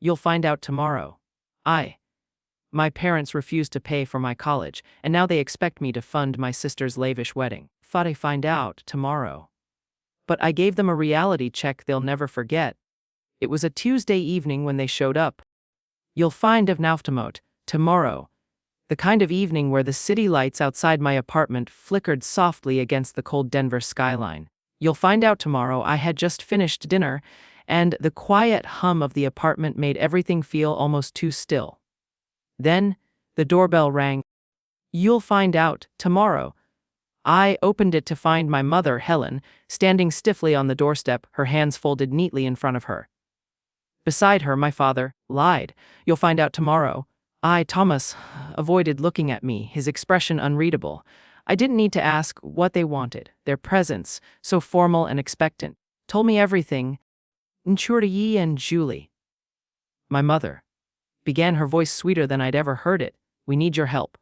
You'll find out tomorrow. My parents refused to pay for my college, and now they expect me to fund my sister's lavish wedding. Thought I'd find out tomorrow. But I gave them a reality check they'll never forget. It was a Tuesday evening when they showed up. You'll find out tomorrow. The kind of evening where the city lights outside my apartment flickered softly against the cold Denver skyline. You'll find out tomorrow. I had just finished dinner, and the quiet hum of the apartment made everything feel almost too still. Then, the doorbell rang. You'll find out tomorrow. I opened it to find my mother, Helen, standing stiffly on the doorstep, her hands folded neatly in front of her. Beside her, my father lied. You'll find out tomorrow. Thomas, avoided looking at me, his expression unreadable. I didn't need to ask what they wanted. Their presence, so formal and expectant, told me everything. Nchuryi and Julie. My mother began, her voice sweeter than I'd ever heard it. We need your help.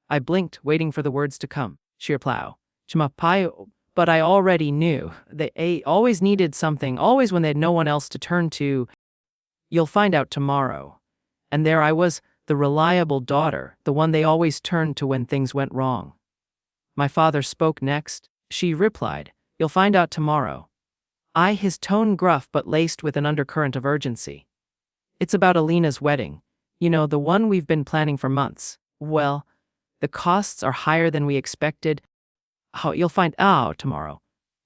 I blinked, waiting for the words to come. Shirplow. Chimapayo. But I already knew. They always needed something, always when they had no one else to turn to. You'll find out tomorrow. And there I was, the reliable daughter, the one they always turned to when things went wrong. My father spoke next. She replied, You'll find out tomorrow. His tone gruff but laced with an undercurrent of urgency. It's about Alina's wedding. You know, the one we've been planning for months. Well, the costs are higher than we expected. You'll find out tomorrow.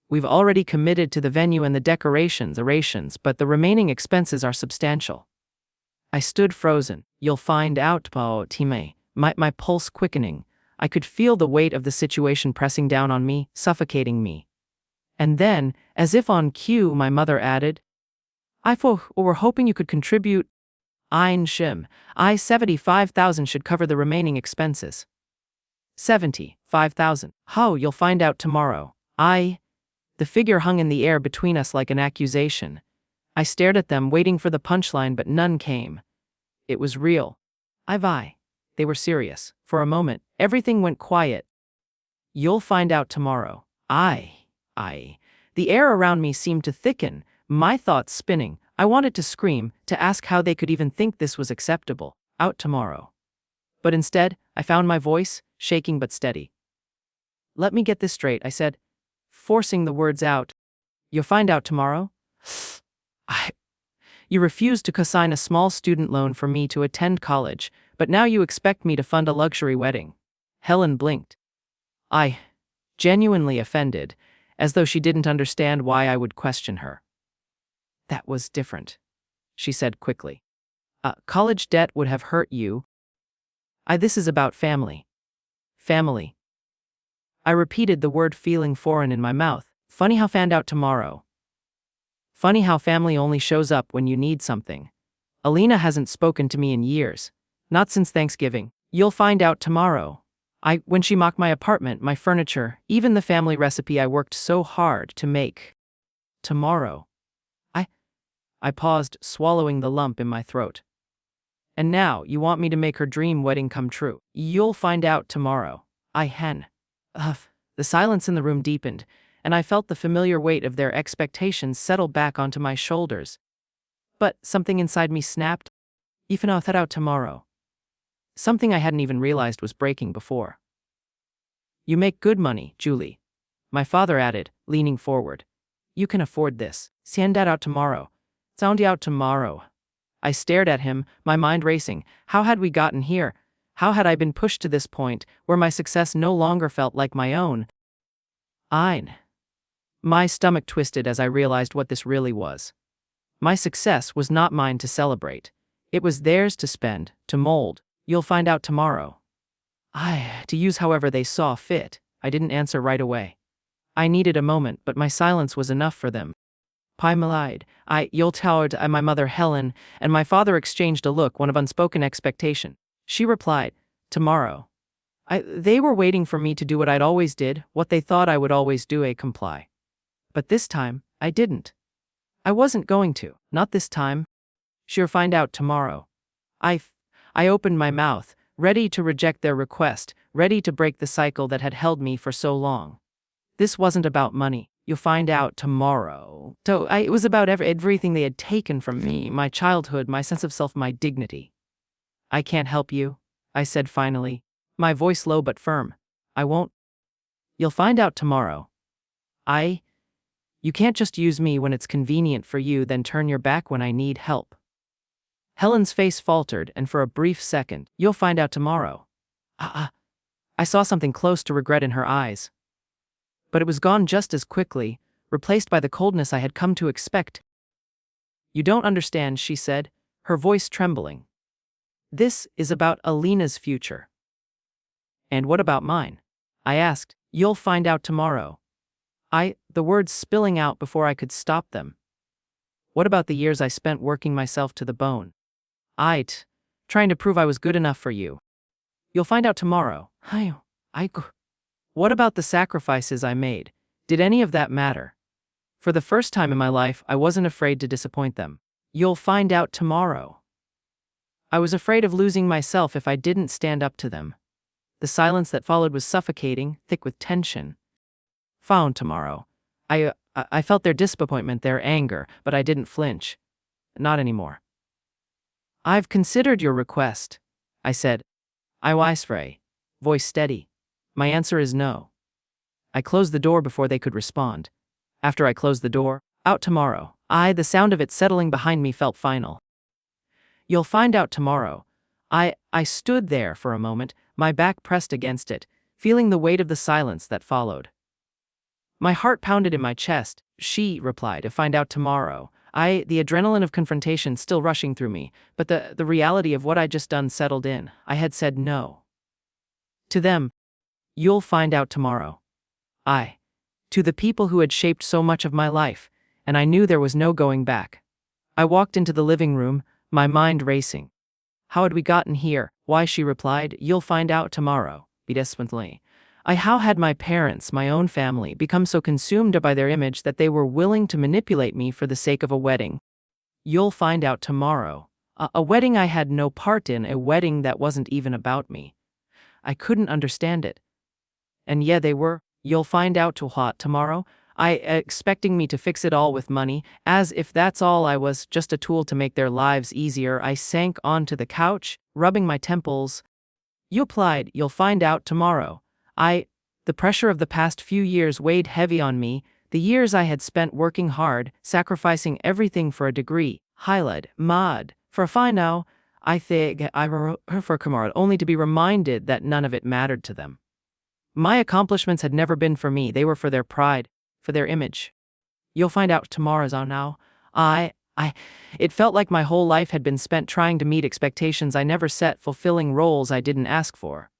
We've already committed to the venue and the decorations, but the remaining expenses are substantial. I stood frozen. You'll find out, Time. My pulse quickening. I could feel the weight of the situation pressing down on me, suffocating me. And then, as if on cue, my mother added, we're hoping you could contribute. Ein Shim. 75,000 should cover the remaining expenses. 75,000. You'll find out tomorrow. The figure hung in the air between us like an accusation. I stared at them, waiting for the punchline, but none came. It was real. They were serious. For a moment, everything went quiet. You'll find out tomorrow. The air around me seemed to thicken, my thoughts spinning. I wanted to scream, to ask how they could even think this was acceptable. Out tomorrow. But instead, I found my voice, shaking but steady. Let me get this straight, I said, forcing the words out. You'll find out tomorrow? You refused to co-sign a small student loan for me to attend college, but now you expect me to fund a luxury wedding. Helen blinked. Genuinely offended, as though she didn't understand why I would question her. That was different, she said quickly. College debt would have hurt you. This is about family. Family. I repeated the word, feeling foreign in my mouth. Funny how found out tomorrow. Funny how family only shows up when you need something. Alina hasn't spoken to me in years. Not since Thanksgiving. You'll find out tomorrow. When she mocked my apartment, my furniture, even the family recipe I worked so hard to make. Tomorrow. I paused, swallowing the lump in my throat. And now, you want me to make her dream wedding come true. You'll find out tomorrow. The silence in the room deepened, and I felt the familiar weight of their expectations settle back onto my shoulders. But something inside me snapped. Even I'll out tomorrow. Something I hadn't even realized was breaking before. You make good money, Julie. My father added, leaning forward. You can afford this. Send that out tomorrow. Sound out tomorrow. I stared at him, my mind racing. How had we gotten here? How had I been pushed to this point, where my success no longer felt like my own? My stomach twisted as I realized what this really was. My success was not mine to celebrate. It was theirs to spend, to mold. You'll find out tomorrow. To use however they saw fit. I didn't answer right away. I needed a moment, but my silence was enough for them. You'll tell my mother Helen, and my father exchanged a look, one of unspoken expectation. She replied, tomorrow. They were waiting for me to do what I'd always did, what they thought I would always do, comply. But this time, I didn't. I wasn't going to, not this time. She'll find out tomorrow. I opened my mouth, ready to reject their request, ready to break the cycle that had held me for so long. This wasn't about money. You'll find out tomorrow. It was about everything they had taken from me, my childhood, my sense of self, my dignity. I can't help you, I said finally, my voice low but firm. I won't. You'll find out tomorrow. You can't just use me when it's convenient for you, then turn your back when I need help. Helen's face faltered, and for a brief second, you'll find out tomorrow. I saw something close to regret in her eyes. But it was gone just as quickly, replaced by the coldness I had come to expect. You don't understand, she said, her voice trembling. This is about Alina's future. And what about mine? I asked. You'll find out tomorrow. The words spilling out before I could stop them. What about the years I spent working myself to the bone? Trying to prove I was good enough for you. You'll find out tomorrow. What about the sacrifices I made? Did any of that matter? For the first time in my life, I wasn't afraid to disappoint them. You'll find out tomorrow. I was afraid of losing myself if I didn't stand up to them. The silence that followed was suffocating, thick with tension. Found tomorrow. I felt their disappointment, their anger, but I didn't flinch. Not anymore. I've considered your request, I said. I wisefray, voice steady. My answer is no. I closed the door before they could respond. After I closed the door, out tomorrow. The sound of it settling behind me felt final. You'll find out tomorrow. I stood there for a moment, my back pressed against it, feeling the weight of the silence that followed. My heart pounded in my chest. She replied, to find out tomorrow. The adrenaline of confrontation still rushing through me, but the reality of what I'd just done settled in. I had said no. To them, you'll find out tomorrow. To the people who had shaped so much of my life, and I knew there was no going back. I walked into the living room, my mind racing. How had we gotten here? Why, she replied, you'll find out tomorrow, desperately. How had my parents, my own family, become so consumed by their image that they were willing to manipulate me for the sake of a wedding? You'll find out tomorrow. A wedding I had no part in, a wedding that wasn't even about me. I couldn't understand it. And yeah, they were. You'll find out tomorrow. Expecting me to fix it all with money, as if that's all I was, just a tool to make their lives easier. I sank onto the couch, rubbing my temples. You replied, you'll find out tomorrow. The pressure of the past few years weighed heavy on me, the years I had spent working hard, sacrificing everything for a degree, for a fine now, I think I wrote her for Kamara, only to be reminded that none of it mattered to them. My accomplishments had never been for me, they were for their pride, for their image. You'll find out tomorrow's on now. It felt like my whole life had been spent trying to meet expectations I never set, fulfilling roles I didn't ask for.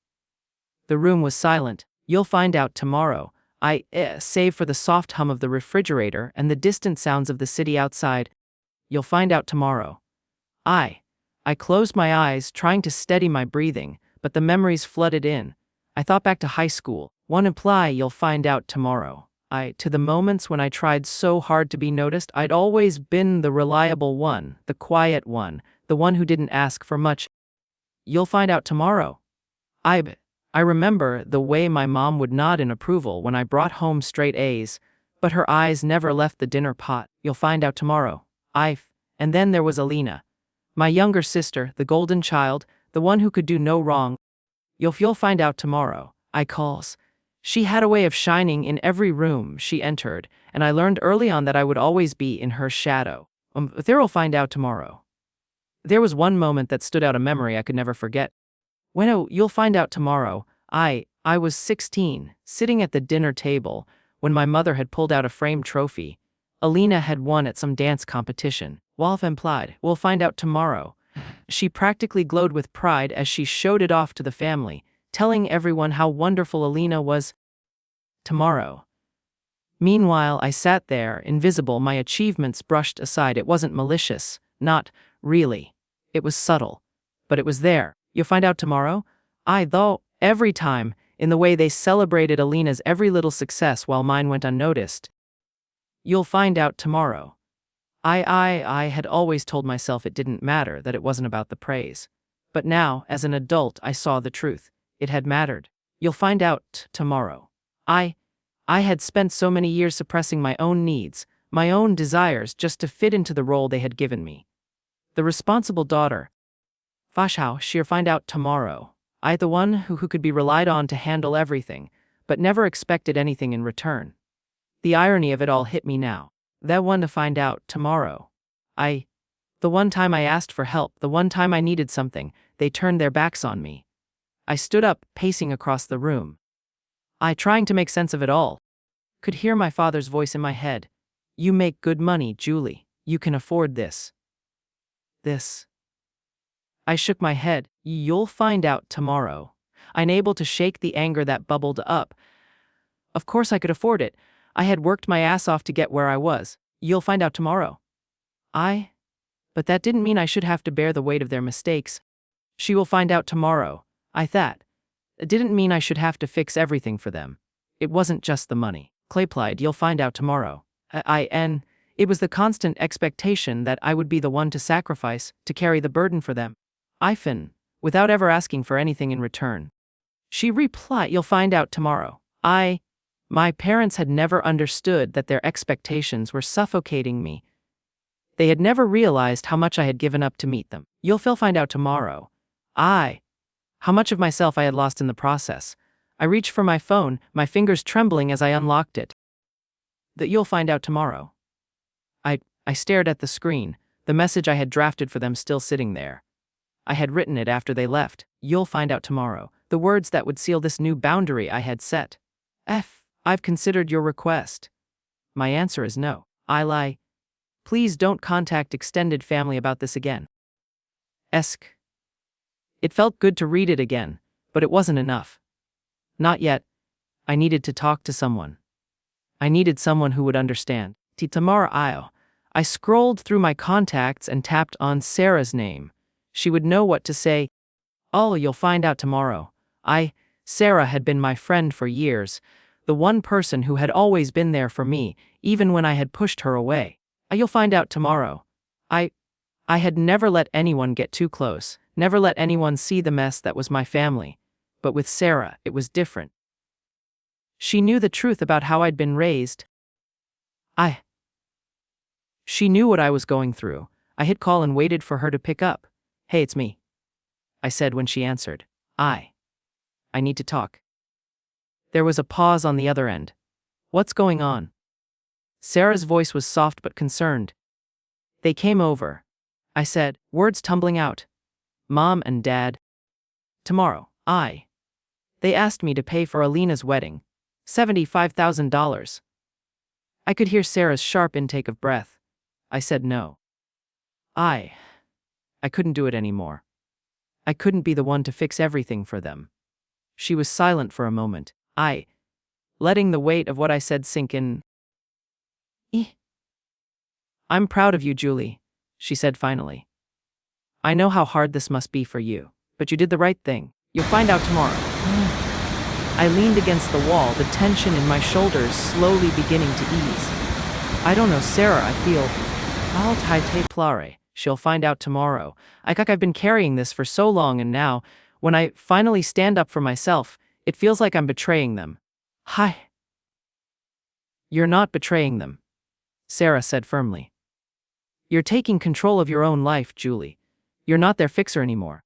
The room was silent. You'll find out tomorrow. Save for the soft hum of the refrigerator and the distant sounds of the city outside. You'll find out tomorrow. I closed my eyes, trying to steady my breathing, but the memories flooded in. I thought back to high school. One imply you'll find out tomorrow. To the moments when I tried so hard to be noticed, I'd always been the reliable one, the quiet one, the one who didn't ask for much. You'll find out tomorrow. I remember the way my mom would nod in approval when I brought home straight A's, but her eyes never left the dinner pot. You'll find out tomorrow. And then there was Alina, my younger sister, the golden child, the one who could do no wrong. You'll find out tomorrow. She had a way of shining in every room she entered, and I learned early on that I would always be in her shadow. There'll find out tomorrow. There was one moment that stood out, a memory I could never forget. You'll find out tomorrow. I was 16, sitting at the dinner table, when my mother had pulled out a framed trophy. Alina had won at some dance competition. Wolf implied, we'll find out tomorrow. She practically glowed with pride as she showed it off to the family, telling everyone how wonderful Alina was. Tomorrow. Meanwhile, I sat there, invisible, my achievements brushed aside. It wasn't malicious, not really. It was subtle, but it was there. You'll find out tomorrow? Though, every time, in the way they celebrated Alina's every little success while mine went unnoticed. You'll find out tomorrow. I had always told myself it didn't matter, that it wasn't about the praise. But now, as an adult, I saw the truth. It had mattered. You'll find out tomorrow. I I had spent so many years suppressing my own needs, my own desires, just to fit into the role they had given me. The responsible daughter. Fashao, she'll find out tomorrow. I, the one who could be relied on to handle everything, but never expected anything in return. The irony of it all hit me now. That one to find out tomorrow. The one time I asked for help, the one time I needed something, they turned their backs on me. I stood up, pacing across the room. Trying to make sense of it all. Could hear my father's voice in my head. You make good money, Julie. You can afford this. This. I shook my head. You'll find out tomorrow. Unable to shake the anger that bubbled up. Of course I could afford it. I had worked my ass off to get where I was. You'll find out tomorrow. But that didn't mean I should have to bear the weight of their mistakes. She will find out tomorrow. I thought. It didn't mean I should have to fix everything for them. It wasn't just the money. Clay plied, you'll find out tomorrow. It was the constant expectation that I would be the one to sacrifice, to carry the burden for them. Without ever asking for anything in return. She replied, you'll find out tomorrow. My parents had never understood that their expectations were suffocating me. They had never realized how much I had given up to meet them. You'll find out tomorrow. How much of myself I had lost in the process. I reached for my phone, my fingers trembling as I unlocked it. That you'll find out tomorrow. I stared at the screen, the message I had drafted for them still sitting there. I had written it after they left. You'll find out tomorrow. The words that would seal this new boundary I had set. I've considered your request. My answer is no. I lie. Please don't contact extended family about this again. It felt good to read it again, but it wasn't enough. Not yet. I needed to talk to someone. I needed someone who would understand. Tomorrow. I scrolled through my contacts and tapped on Sarah's name. She would know what to say. You'll find out tomorrow. Sarah had been my friend for years, the one person who had always been there for me, even when I had pushed her away. You'll find out tomorrow. I had never let anyone get too close, never let anyone see the mess that was my family. But with Sarah, it was different. She knew the truth about how I'd been raised. She knew what I was going through. I hit call and waited for her to pick up. Hey, it's me. I said when she answered. I need to talk. There was a pause on the other end. What's going on? Sarah's voice was soft but concerned. They came over. I said, words tumbling out. Mom and Dad. Tomorrow. They asked me to pay for Alina's wedding. $75,000. I could hear Sarah's sharp intake of breath. I said no. I couldn't do it anymore. I couldn't be the one to fix everything for them. She was silent for a moment. Letting the weight of what I said sink in. I'm proud of you, Julie, she said finally. I know how hard this must be for you, but you did the right thing. You'll find out tomorrow. I leaned against the wall, the tension in my shoulders slowly beginning to ease. I don't know, Sarah, I feel. She'll find out tomorrow. I've been carrying this for so long, and now, when I finally stand up for myself, it feels like I'm betraying them. You're not betraying them, Sarah said firmly. You're taking control of your own life, Julie. You're not their fixer anymore.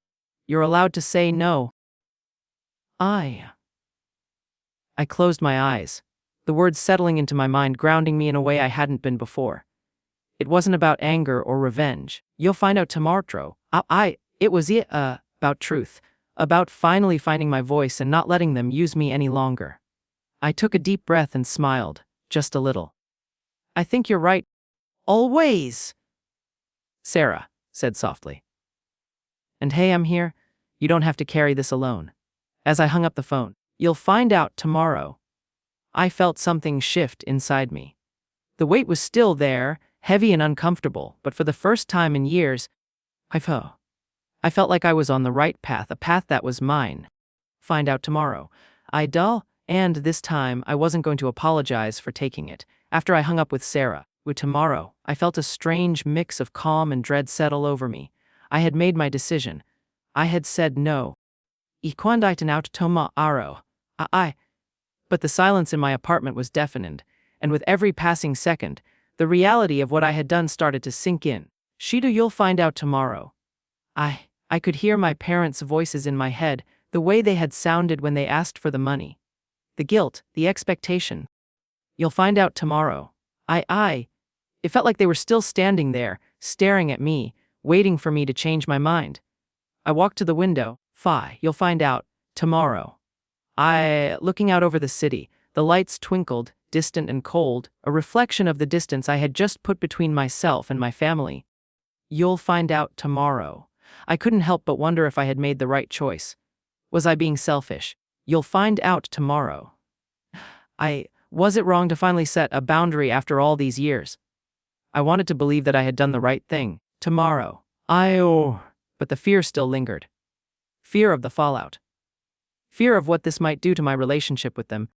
You're allowed to say no. I closed my eyes, the words settling into my mind, grounding me in a way I hadn't been before. It wasn't about anger or revenge. You'll find out tomorrow. It was about truth, about finally finding my voice and not letting them use me any longer. I took a deep breath and smiled, just a little. I think you're right. Always, Sarah said softly. And hey, I'm here. You don't have to carry this alone. As I hung up the phone, you'll find out tomorrow. I felt something shift inside me. The weight was still there, heavy and uncomfortable, but for the first time in years, I felt like I was on the right path, a path that was mine. Find out tomorrow. And this time I wasn't going to apologize for taking it. After I hung up with Sarah, with tomorrow, I felt a strange mix of calm and dread settle over me. I had made my decision. I had said no. But But the silence in my apartment was deafening, and with every passing second, the reality of what I had done started to sink in. Shida, you'll find out tomorrow. I could hear my parents' voices in my head, the way they had sounded when they asked for the money. The guilt, the expectation. You'll find out tomorrow. It felt like they were still standing there, staring at me, waiting for me to change my mind. I walked to the window. You'll find out tomorrow. Looking out over the city, the lights twinkled, distant and cold, a reflection of the distance I had just put between myself and my family. You'll find out tomorrow. I couldn't help but wonder if I had made the right choice. Was I being selfish? You'll find out tomorrow. Was it wrong to finally set a boundary after all these years? I wanted to believe that I had done the right thing. Tomorrow. But the fear still lingered. Fear of the fallout. Fear of what this might do to my relationship with them.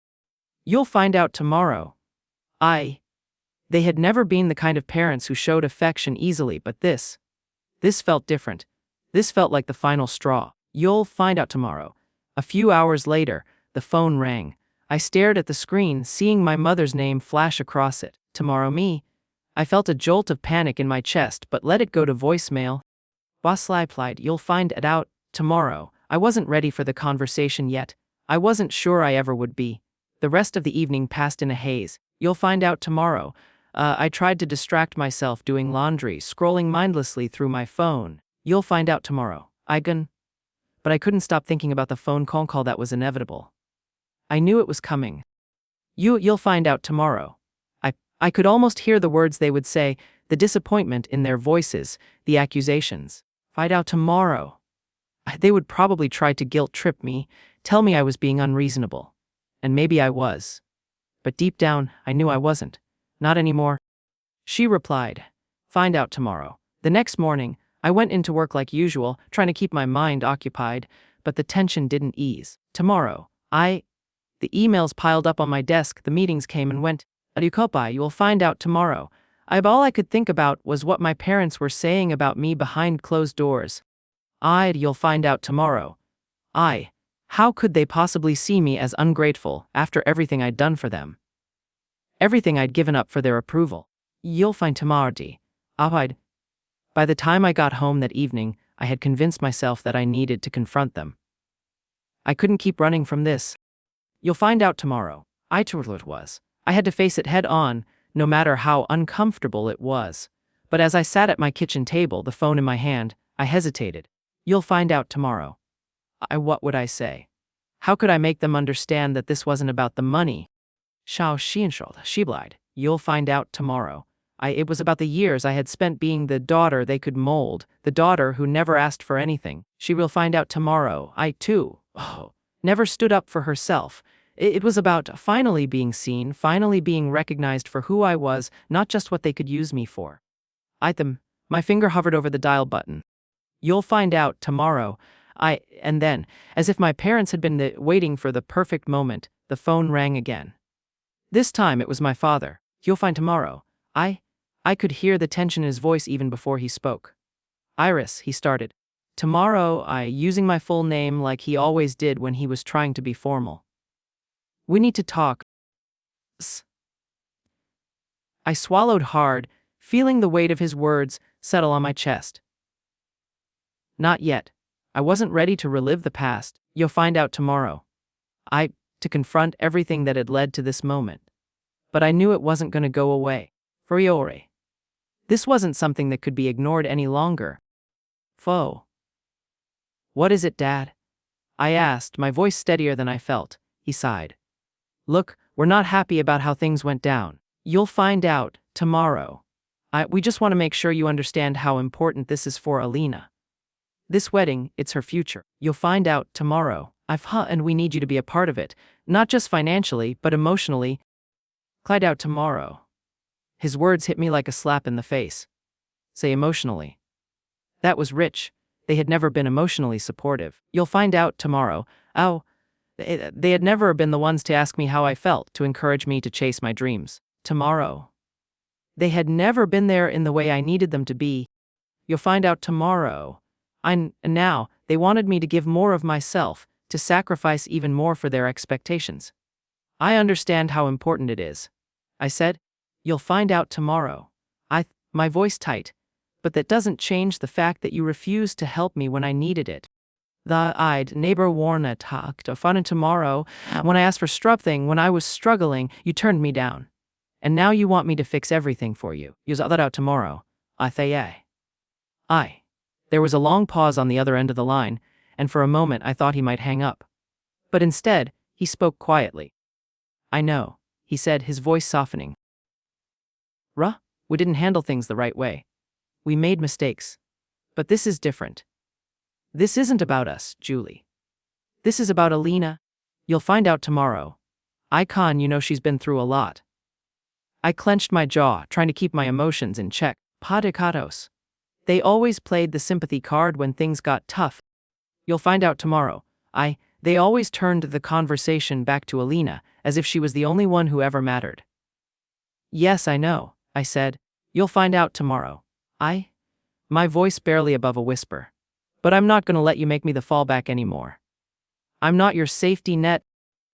You'll find out tomorrow. They had never been the kind of parents who showed affection easily, but this felt different. This felt like the final straw. You'll find out tomorrow. A few hours later, the phone rang. I stared at the screen, seeing my mother's name flash across it. Tomorrow me. I felt a jolt of panic in my chest, but let it go to voicemail. Boss replied, you'll find it out tomorrow. I wasn't ready for the conversation yet. I wasn't sure I ever would be. The rest of the evening passed in a haze. You'll find out tomorrow. I tried to distract myself doing laundry, scrolling mindlessly through my phone. You'll find out tomorrow. But I couldn't stop thinking about the phone call that was inevitable. I knew it was coming. You'll find out tomorrow. I could almost hear the words they would say, the disappointment in their voices, the accusations. Find out tomorrow. They would probably try to guilt trip me, tell me I was being unreasonable. And maybe I was. But deep down, I knew I wasn't. Not anymore. She replied, find out tomorrow. The next morning, I went into work like usual, trying to keep my mind occupied, but the tension didn't ease. Tomorrow, the emails piled up on my desk, the meetings came and went. You will find out tomorrow. All I could think about was what my parents were saying about me behind closed doors. You'll find out tomorrow. How could they possibly see me as ungrateful after everything I'd done for them? Everything I'd given up for their approval. You'll find tomorrow. By the time I got home that evening, I had convinced myself that I needed to confront them. I couldn't keep running from this. You'll find out tomorrow. I told it was. I had to face it head on, no matter how uncomfortable it was. But as I sat at my kitchen table, the phone in my hand, I hesitated. You'll find out tomorrow. What would I say? How could I make them understand that this wasn't about the money? She lied. You'll find out tomorrow. It was about the years I had spent being the daughter they could mold, the daughter who never asked for anything. She will find out tomorrow. I, too, never stood up for herself. It was about finally being seen, finally being recognized for who I was, not just what they could use me for. My finger hovered over the dial button. You'll find out tomorrow. And then, as if my parents had been waiting for the perfect moment, the phone rang again. This time it was my father. You'll find tomorrow. I could hear the tension in his voice even before he spoke. Iris, he started. Tomorrow, using my full name like he always did when he was trying to be formal. We need to talk. I swallowed hard, feeling the weight of his words settle on my chest. Not yet. I wasn't ready to relive the past. You'll find out tomorrow. To confront everything that had led to this moment. But I knew it wasn't going to go away. Friore. This wasn't something that could be ignored any longer. What is it, Dad? I asked, my voice steadier than I felt. He sighed. Look, we're not happy about how things went down. You'll find out tomorrow. We just want to make sure you understand how important this is for Alina. This wedding, it's her future. You'll find out tomorrow. And we need you to be a part of it, not just financially, but emotionally. Find out tomorrow. His words hit me like a slap in the face. Say emotionally. That was rich. They had never been emotionally supportive. You'll find out tomorrow. They had never been the ones to ask me how I felt, to encourage me to chase my dreams. Tomorrow. They had never been there in the way I needed them to be. You'll find out tomorrow. And now, they wanted me to give more of myself, to sacrifice even more for their expectations. I understand how important it is. I said, you'll find out tomorrow. My voice tight, but that doesn't change the fact that you refused to help me when I needed it. The eyed neighbor warna talked of fun tomorrow. When I asked for something, when I was struggling, you turned me down. And now you want me to fix everything for you. You'll that out tomorrow. I say. There was a long pause on the other end of the line, and for a moment I thought he might hang up. But instead, he spoke quietly. I know, he said, his voice softening. We didn't handle things the right way. We made mistakes. But this is different. This isn't about us, Julie. This is about Alina. You'll find out tomorrow. She's been through a lot. I clenched my jaw, trying to keep my emotions in check. Padicatos. They always played the sympathy card when things got tough. You'll find out tomorrow. They always turned the conversation back to Alina, as if she was the only one who ever mattered. Yes, I know, I said. You'll find out tomorrow. My voice barely above a whisper. But I'm not going to let you make me the fallback anymore. I'm not your safety net.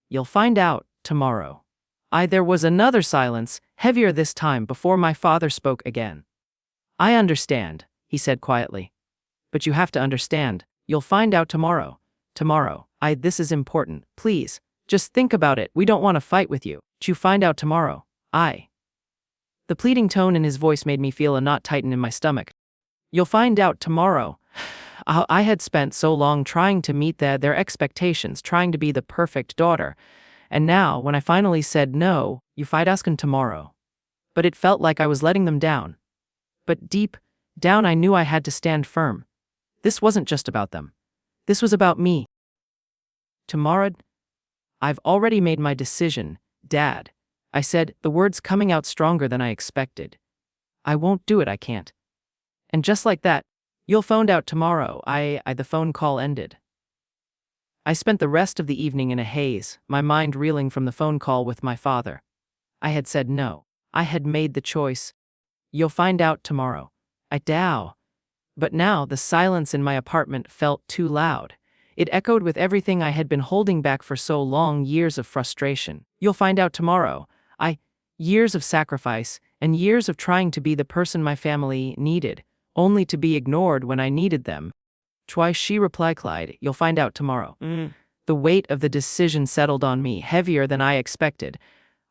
You'll find out tomorrow. There was another silence, heavier this time, before my father spoke again. I understand, he said quietly. But you have to understand, you'll find out tomorrow. Tomorrow. This is important. Please, just think about it. We don't want to fight with you. You find out tomorrow. The pleading tone in his voice made me feel a knot tighten in my stomach. You'll find out tomorrow. I had spent so long trying to meet their expectations, trying to be the perfect daughter. And now, when I finally said no, you fight asking tomorrow. But it felt like I was letting them down. But deep down I knew I had to stand firm. This wasn't just about them. This was about me. Tomorrow, I've already made my decision, Dad. I said, the words coming out stronger than I expected. I won't do it, I can't. And just like that, you'll find out tomorrow. The phone call ended. I spent the rest of the evening in a haze, my mind reeling from the phone call with my father. I had said no. I had made the choice. You'll find out tomorrow. But now the silence in my apartment felt too loud. It echoed with everything I had been holding back for so long, years of frustration. You'll find out tomorrow. Years of sacrifice, and years of trying to be the person my family needed, only to be ignored when I needed them. Twice she replied, you'll find out tomorrow. The weight of the decision settled on me, heavier than I expected.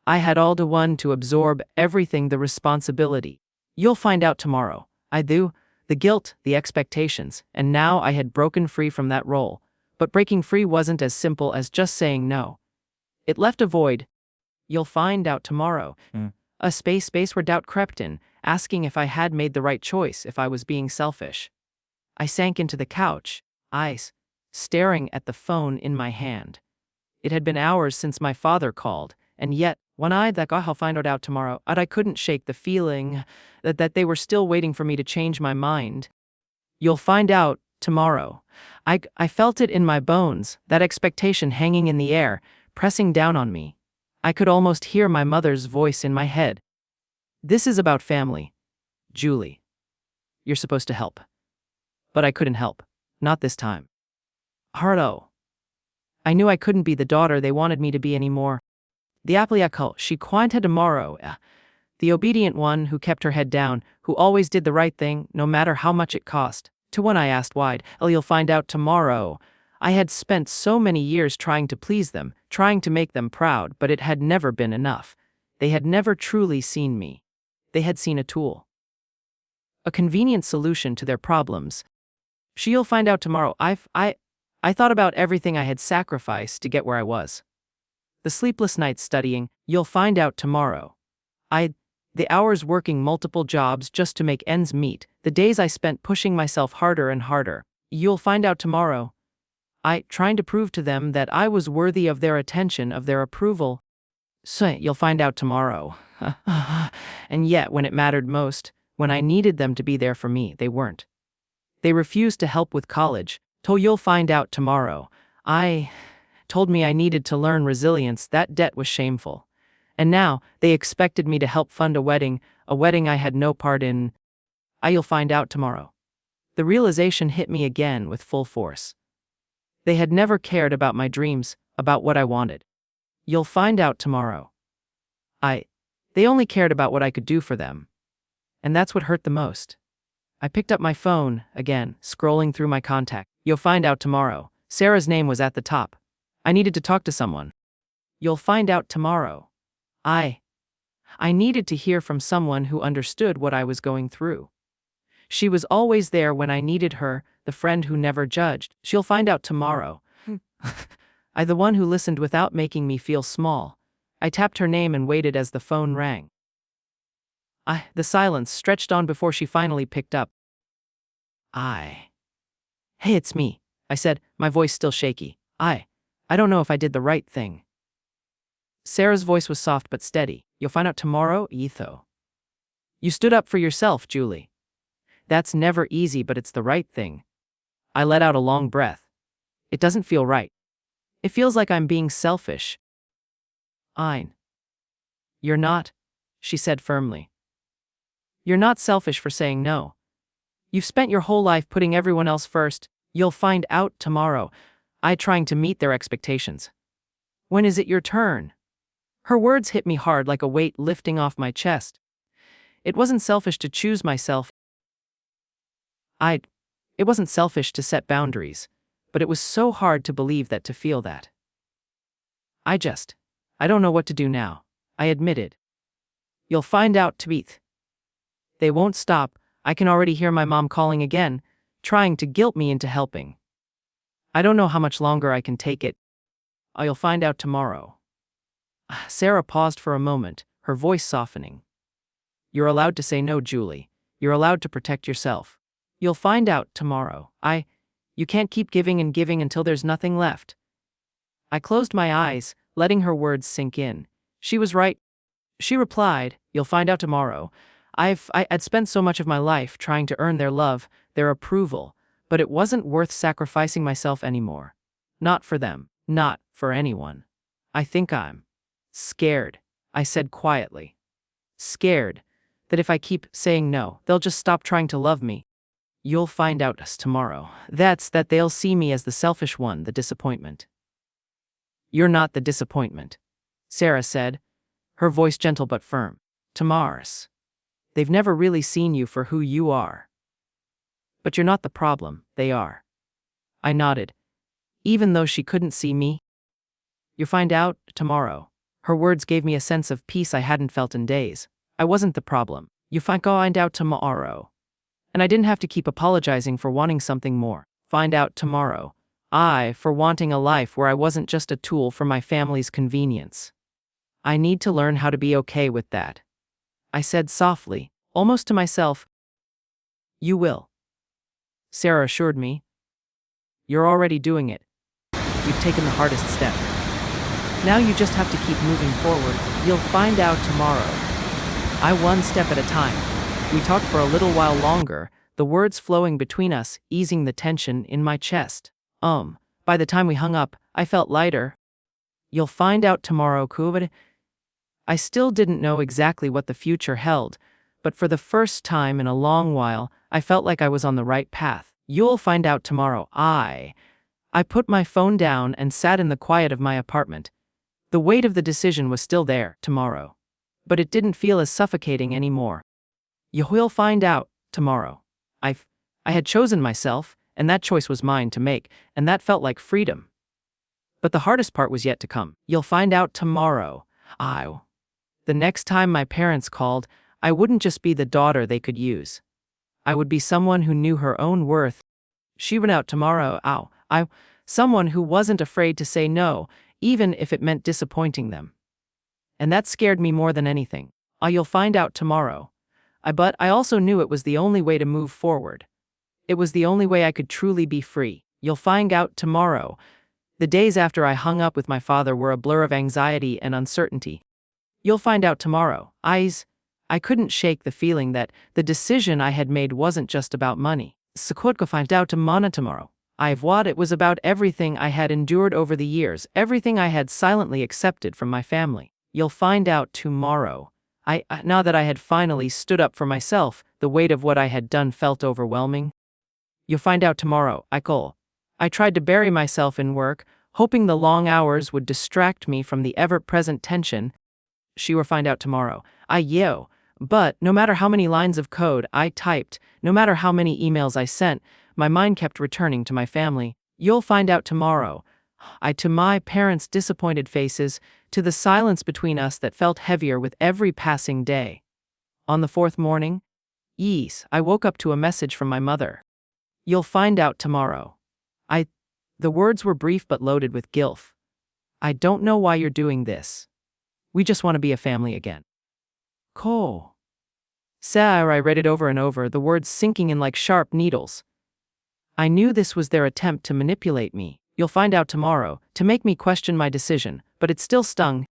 I had all to one to absorb everything, the responsibility. You'll find out tomorrow. The guilt, the expectations, and now I had broken free from that role. But breaking free wasn't as simple as just saying no. It left a void. You'll find out tomorrow. A space where doubt crept in, asking if I had made the right choice, if I was being selfish. I sank into the couch, eyes staring at the phone in my hand. It had been hours since my father called, and yet, when I'll find out tomorrow, I couldn't shake the feeling that they were still waiting for me to change my mind. You'll find out tomorrow. I felt it in my bones, that expectation hanging in the air, pressing down on me. I could almost hear my mother's voice in my head. This is about family. Julie. You're supposed to help. But I couldn't help. Not this time. Hardo. I knew I couldn't be the daughter they wanted me to be anymore. The apliaco, she quanta tomorrow. The obedient one who kept her head down, who always did the right thing, no matter how much it cost. To one I asked wide, you'll find out tomorrow. I had spent so many years trying to please them, trying to make them proud, but it had never been enough. They had never truly seen me. They had seen a tool. A convenient solution to their problems. She'll find out tomorrow. I thought about everything I had sacrificed to get where I was. The sleepless nights studying, you'll find out tomorrow. The hours working multiple jobs just to make ends meet, the days I spent pushing myself harder and harder. You'll find out tomorrow. Trying to prove to them that I was worthy of their attention, of their approval. So you'll find out tomorrow. And yet, when it mattered most, when I needed them to be there for me, they weren't. They refused to help with college, told you'll find out tomorrow. Told me I needed to learn resilience, that debt was shameful. And now, they expected me to help fund a wedding I had no part in. You'll find out tomorrow. The realization hit me again with full force. They had never cared about my dreams, about what I wanted. You'll find out tomorrow. They only cared about what I could do for them. And that's what hurt the most. I picked up my phone, again, scrolling through my contacts. You'll find out tomorrow. Sarah's name was at the top. I needed to talk to someone. You'll find out tomorrow. I needed to hear from someone who understood what I was going through. She was always there when I needed her, the friend who never judged. She'll find out tomorrow. The one who listened without making me feel small. I tapped her name and waited as the phone rang. The silence stretched on before she finally picked up. Hey, it's me, I said, my voice still shaky. I don't know if I did the right thing. Sarah's voice was soft but steady. You'll find out tomorrow, Etho. You stood up for yourself, Julie. That's never easy, but it's the right thing. I let out a long breath. It doesn't feel right. It feels like I'm being selfish. You're not, she said firmly. You're not selfish for saying no. You've spent your whole life putting everyone else first. You'll find out tomorrow. Trying to meet their expectations. When is it your turn? Her words hit me hard like a weight lifting off my chest. It wasn't selfish to choose myself. It wasn't selfish to set boundaries, but it was so hard to believe that, to feel that. I don't know what to do now, I admitted. You'll find out, Tweeth. They won't stop. I can already hear my mom calling again, trying to guilt me into helping. I don't know how much longer I can take it. You'll find out tomorrow. Sarah paused for a moment, her voice softening. You're allowed to say no, Julie. You're allowed to protect yourself. You'll find out tomorrow. You can't keep giving and giving until there's nothing left. I closed my eyes, letting her words sink in. She was right. She replied, you'll find out tomorrow. I'd spent so much of my life trying to earn their love, their approval, but it wasn't worth sacrificing myself anymore. Not for them, not for anyone. I think I'm scared, I said quietly. Scared that if I keep saying no, they'll just stop trying to love me. You'll find out tomorrow. That's that they'll see me as the selfish one, the disappointment. You're not the disappointment, Sarah said, her voice gentle but firm. Tomorrow's. They've never really seen you for who you are. But you're not the problem, they are. I nodded, even though she couldn't see me. You'll find out tomorrow. Her words gave me a sense of peace I hadn't felt in days. I wasn't the problem. You'll find out tomorrow. And I didn't have to keep apologizing for wanting something more. Find out tomorrow. For wanting a life where I wasn't just a tool for my family's convenience. I need to learn how to be okay with that. I said softly, almost to myself. You will. Sarah assured me. You're already doing it. You've taken the hardest step. Now you just have to keep moving forward. You'll find out tomorrow. One step at a time. We talked for a little while longer, the words flowing between us, easing the tension in my chest. By the time we hung up, I felt lighter. You'll find out tomorrow, Kubad. I still didn't know exactly what the future held, but for the first time in a long while, I felt like I was on the right path. You'll find out tomorrow. I put my phone down and sat in the quiet of my apartment. The weight of the decision was still there, tomorrow. But it didn't feel as suffocating anymore. You will find out tomorrow. I had chosen myself, and that choice was mine to make, and that felt like freedom. But the hardest part was yet to come. You'll find out tomorrow. The next time my parents called, I wouldn't just be the daughter they could use. I would be someone who knew her own worth. She went out tomorrow. Someone who wasn't afraid to say no, even if it meant disappointing them. And that scared me more than anything. You'll find out tomorrow. But I also knew it was the only way to move forward. It was the only way I could truly be free. You'll find out tomorrow. The days after I hung up with my father were a blur of anxiety and uncertainty. You'll find out tomorrow. I couldn't shake the feeling that the decision I had made wasn't just about money. Sekotka find out tomorrow. It was about everything I had endured over the years, everything I had silently accepted from my family. You'll find out tomorrow. Now that I had finally stood up for myself, the weight of what I had done felt overwhelming. You'll find out tomorrow. I tried to bury myself in work, hoping the long hours would distract me from the ever-present tension. She will find out tomorrow. But no matter how many lines of code I typed, no matter how many emails I sent, my mind kept returning to my family. You'll find out tomorrow. To my parents' disappointed faces, to the silence between us that felt heavier with every passing day. On the fourth morning, I woke up to a message from my mother. You'll find out tomorrow. The words were brief but loaded with guilt. I don't know why you're doing this. We just want to be a family again. Ko. I read it over and over, the words sinking in like sharp needles. I knew this was their attempt to manipulate me. You'll find out tomorrow, to make me question my decision, but it still stung.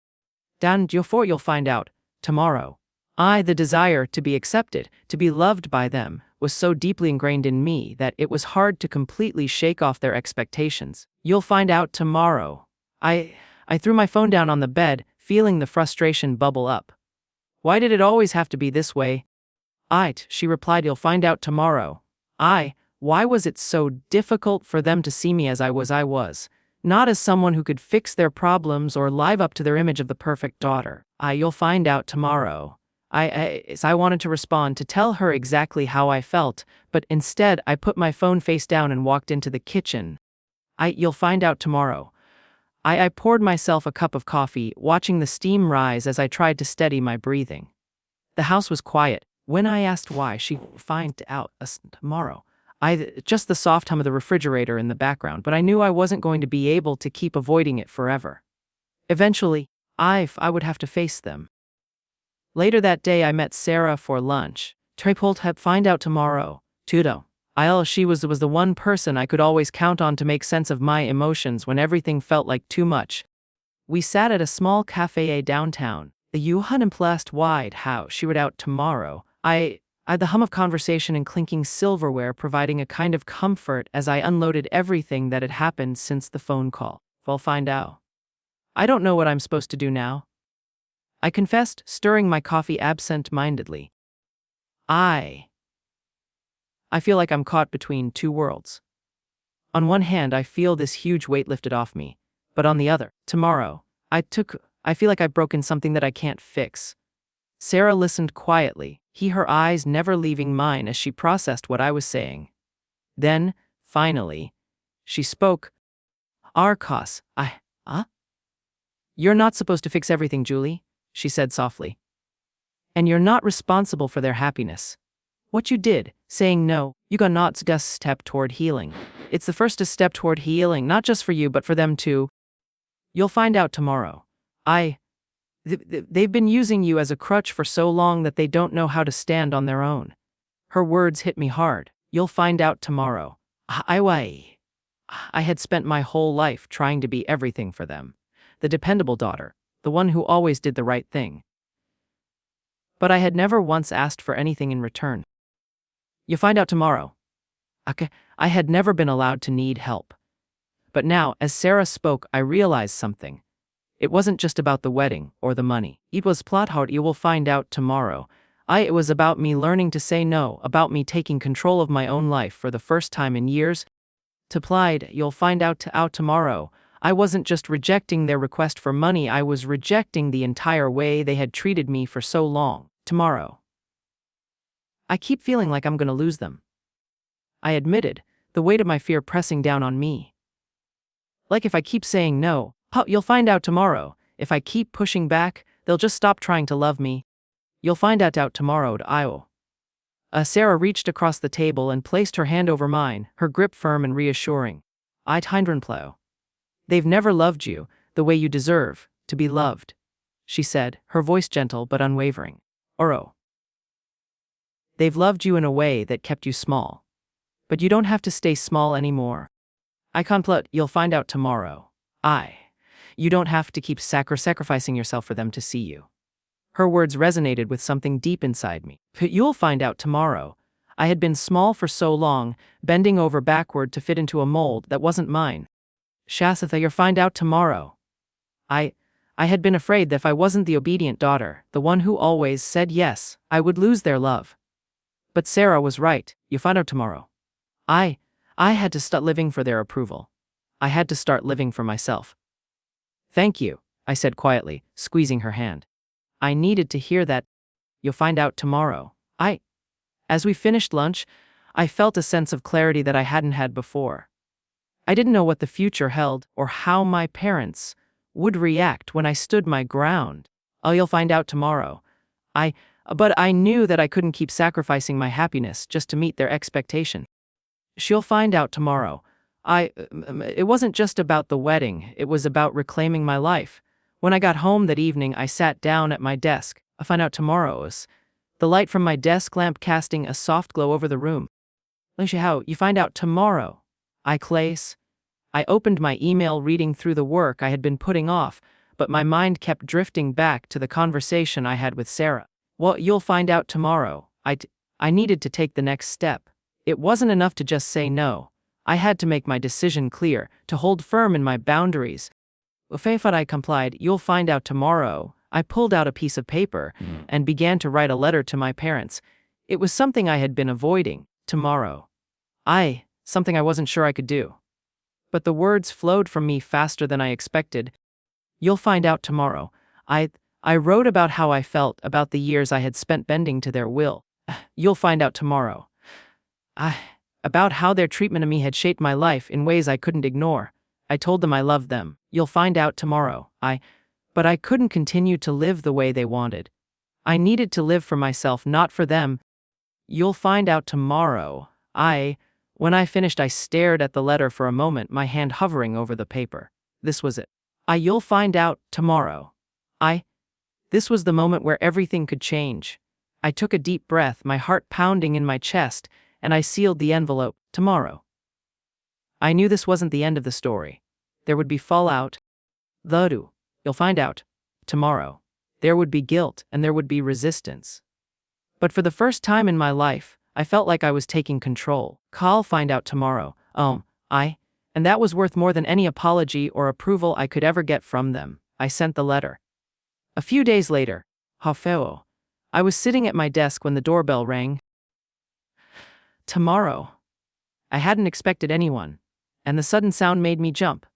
You'll find out tomorrow. The desire to be accepted, to be loved by them, was so deeply ingrained in me that it was hard to completely shake off their expectations. You'll find out tomorrow. I threw my phone down on the bed, feeling the frustration bubble up. Why did it always have to be this way? She replied, you'll find out tomorrow. Why was it so difficult for them to see me as I was, not as someone who could fix their problems or live up to their image of the perfect daughter? You'll find out tomorrow. I wanted to respond, to tell her exactly how I felt, but instead I put my phone face down and walked into the kitchen. You'll find out tomorrow. I poured myself a cup of coffee, watching the steam rise as I tried to steady my breathing. The house was quiet. When I asked why, she find out tomorrow. Just the soft hum of the refrigerator in the background, but I knew I wasn't going to be able to keep avoiding it forever. Eventually, I would have to face them. Later that day, I met Sarah for lunch. Find out tomorrow. She was the one person I could always count on to make sense of my emotions when everything felt like too much. We sat at a small cafe downtown. The unimpressed wide how she would out tomorrow. The hum of conversation and clinking silverware providing a kind of comfort as I unloaded everything that had happened since the phone call. I'll find out. I don't know what I'm supposed to do now. I confessed, stirring my coffee absent-mindedly. I feel like I'm caught between two worlds. On one hand, I feel this huge weight lifted off me, but on the other, tomorrow, I feel like I've broken something that I can't fix. Sarah listened quietly, her eyes never leaving mine as she processed what I was saying. Then, finally, she spoke. Arcos, You're not supposed to fix everything, Julie, she said softly. And you're not responsible for their happiness. What you did, saying no, you got not a step toward healing. It's the first step toward healing, not just for you, but for them too. You'll find out tomorrow. They've been using you as a crutch for so long that they don't know how to stand on their own. Her words hit me hard. You'll find out tomorrow. I had spent my whole life trying to be everything for them. The dependable daughter, the one who always did the right thing. But I had never once asked for anything in return. You'll find out tomorrow. I had never been allowed to need help. But now, as Sarah spoke, I realized something. It wasn't just about the wedding or the money. It was plot how you will find out tomorrow. It was about me learning to say no, about me taking control of my own life for the first time in years. You'll find out tomorrow. I wasn't just rejecting their request for money, I was rejecting the entire way they had treated me for so long. Tomorrow. I keep feeling like I'm going to lose them. I admitted, the weight of my fear pressing down on me. Like if I keep saying no, you'll find out tomorrow. If I keep pushing back, they'll just stop trying to love me. You'll find out tomorrow. Sarah reached across the table and placed her hand over mine, her grip firm and reassuring. They've never loved you the way you deserve to be loved, she said, her voice gentle but unwavering. They've loved you in a way that kept you small. But you don't have to stay small anymore. You'll find out tomorrow. You don't have to keep sacrificing yourself for them to see you. Her words resonated with something deep inside me. You'll find out tomorrow. I had been small for so long, bending over backward to fit into a mold that wasn't mine. You'll find out tomorrow. I had been afraid that if I wasn't the obedient daughter, the one who always said yes, I would lose their love. But Sarah was right. You'll find out tomorrow. I had to stop living for their approval. I had to start living for myself. Thank you, I said quietly, squeezing her hand. I needed to hear that. You'll find out tomorrow. As we finished lunch, I felt a sense of clarity that I hadn't had before. I didn't know what the future held or how my parents would react when I stood my ground. Oh, you'll find out tomorrow. But I knew that I couldn't keep sacrificing my happiness just to meet their expectation. She'll find out tomorrow. It wasn't just about the wedding, it was about reclaiming my life. When I got home that evening, I sat down at my desk. I'll find out tomorrow. The light from my desk lamp casting a soft glow over the room. How you find out tomorrow? I opened my email, reading through the work I had been putting off, but my mind kept drifting back to the conversation I had with Sarah. Well, you'll find out tomorrow. I needed to take the next step. It wasn't enough to just say no. I had to make my decision clear, to hold firm in my boundaries. I complied. You'll find out tomorrow. I pulled out a piece of paper and began to write a letter to my parents. It was something I had been avoiding. Tomorrow. Something I wasn't sure I could do. But the words flowed from me faster than I expected. You'll find out tomorrow. I wrote about how I felt about the years I had spent bending to their will. You'll find out tomorrow. About how their treatment of me had shaped my life in ways I couldn't ignore. I told them I loved them. You'll find out tomorrow. But I couldn't continue to live the way they wanted. I needed to live for myself, not for them. You'll find out tomorrow. When I finished, I stared at the letter for a moment, my hand hovering over the paper. This was it. You'll find out tomorrow. This was the moment where everything could change. I took a deep breath, my heart pounding in my chest, and I sealed the envelope. Tomorrow. I knew this wasn't the end of the story. There would be fallout. You'll find out. Tomorrow. There would be guilt, and there would be resistance. But for the first time in my life, I felt like I was taking control. I'll find out tomorrow. And that was worth more than any apology or approval I could ever get from them. I sent the letter. A few days later, I was sitting at my desk when the doorbell rang. Tomorrow. I hadn't expected anyone, and the sudden sound made me jump.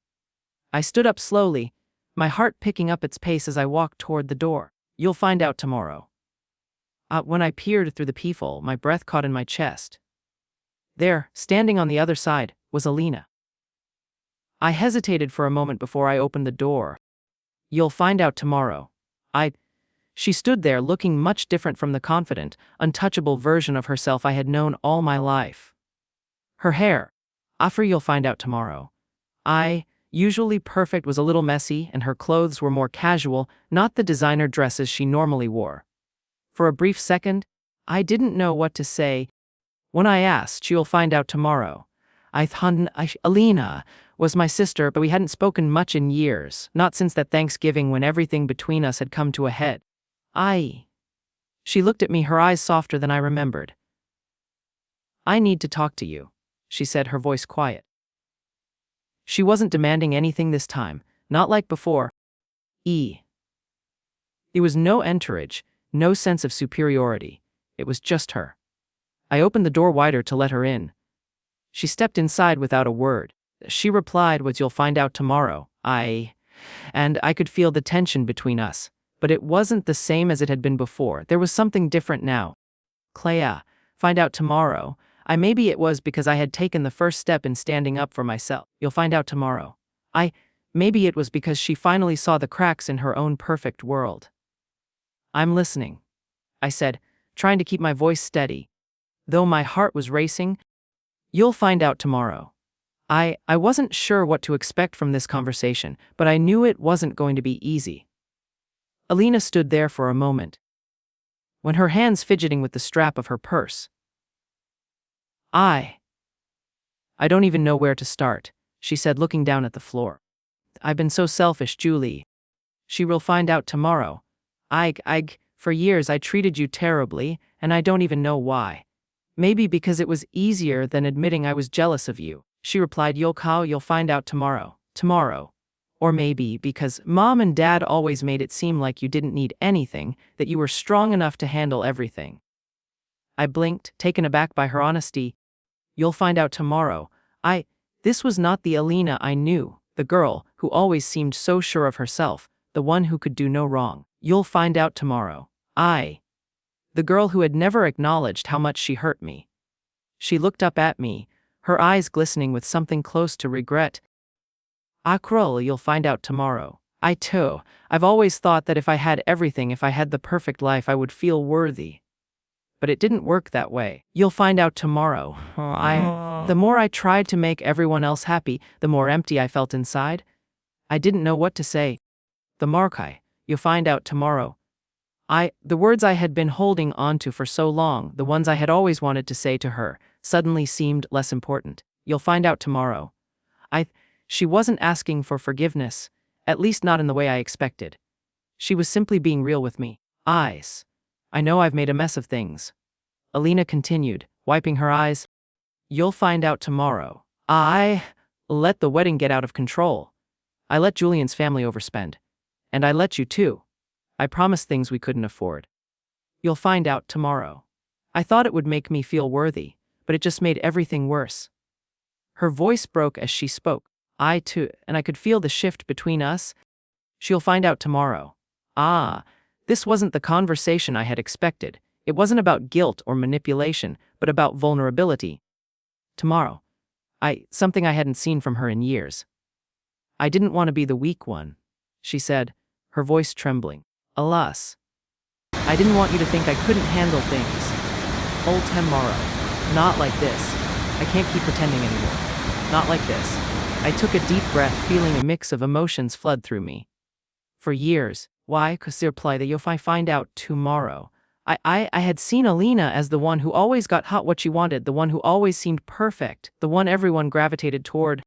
I stood up slowly, my heart picking up its pace as I walked toward the door. You'll find out tomorrow. When I peered through the peephole, my breath caught in my chest. There, standing on the other side, was Alina. I hesitated for a moment before I opened the door. You'll find out tomorrow. She stood there looking much different from the confident, untouchable version of herself I had known all my life. Her hair, you'll find out tomorrow. Usually perfect, was a little messy, and her clothes were more casual, not the designer dresses she normally wore. For a brief second, I didn't know what to say. When I asked, you'll find out tomorrow. Alina was my sister, but we hadn't spoken much in years, not since that Thanksgiving when everything between us had come to a head. She looked at me, her eyes softer than I remembered. I need to talk to you, she said, her voice quiet. She wasn't demanding anything this time, not like before. It was no entourage, no sense of superiority. It was just her. I opened the door wider to let her in. She stepped inside without a word. She replied, you'll find out tomorrow. And I could feel the tension between us, but it wasn't the same as it had been before. There was something different now. Clea, find out tomorrow. Maybe it was because I had taken the first step in standing up for myself. You'll find out tomorrow. Maybe it was because she finally saw the cracks in her own perfect world. I'm listening, I said, trying to keep my voice steady. Though my heart was racing. You'll find out tomorrow. I wasn't sure what to expect from this conversation, but I knew it wasn't going to be easy. Alina stood there for a moment, when her hands fidgeting with the strap of her purse. I don't even know where to start, she said, looking down at the floor. I've been so selfish, Julie. She will find out tomorrow. For years I treated you terribly, and I don't even know why. Maybe because it was easier than admitting I was jealous of you. She replied, you'll find out tomorrow. Tomorrow. Or maybe because Mom and Dad always made it seem like you didn't need anything, that you were strong enough to handle everything. I blinked, taken aback by her honesty. You'll find out tomorrow. This was not the Alina I knew, the girl who always seemed so sure of herself, the one who could do no wrong. You'll find out tomorrow. The girl who had never acknowledged how much she hurt me. She looked up at me, her eyes glistening with something close to regret. Cruel, you'll find out tomorrow. I've always thought that if I had everything, if I had the perfect life, I would feel worthy. But it didn't work that way. You'll find out tomorrow. The more I tried to make everyone else happy, the more empty I felt inside. I didn't know what to say. The Markai, you'll find out tomorrow. The words I had been holding onto for so long, the ones I had always wanted to say to her, suddenly seemed less important. You'll find out tomorrow. She wasn't asking for forgiveness, at least not in the way I expected. She was simply being real with me. I know I've made a mess of things. Alina continued, wiping her eyes. You'll find out tomorrow. I let the wedding get out of control. I let Julian's family overspend. And I let you too. I promised things we couldn't afford. You'll find out tomorrow. I thought it would make me feel worthy, but it just made everything worse. Her voice broke as she spoke. And I could feel the shift between us. She'll find out tomorrow. This wasn't the conversation I had expected. It wasn't about guilt or manipulation, but about vulnerability. Tomorrow. Something I hadn't seen from her in years. I didn't want to be the weak one, she said, her voice trembling. Alas. I didn't want you to think I couldn't handle things. Old tomorrow. Not like this. I can't keep pretending anymore. Not like this. I took a deep breath, feeling a mix of emotions flood through me. For years, why could there play that you'll find out tomorrow? I had seen Alina as the one who always got what she wanted, the one who always seemed perfect, the one everyone gravitated toward.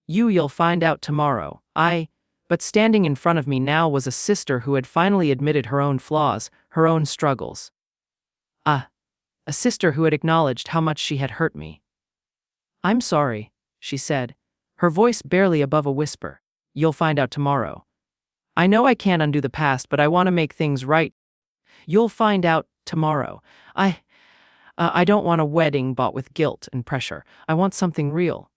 You'll find out tomorrow. But standing in front of me now was a sister who had finally admitted her own flaws, her own struggles. A sister who had acknowledged how much she had hurt me. I'm sorry, she said, her voice barely above a whisper. You'll find out tomorrow. I know I can't undo the past, but I want to make things right. You'll find out tomorrow. I don't want a wedding bought with guilt and pressure. I want something real.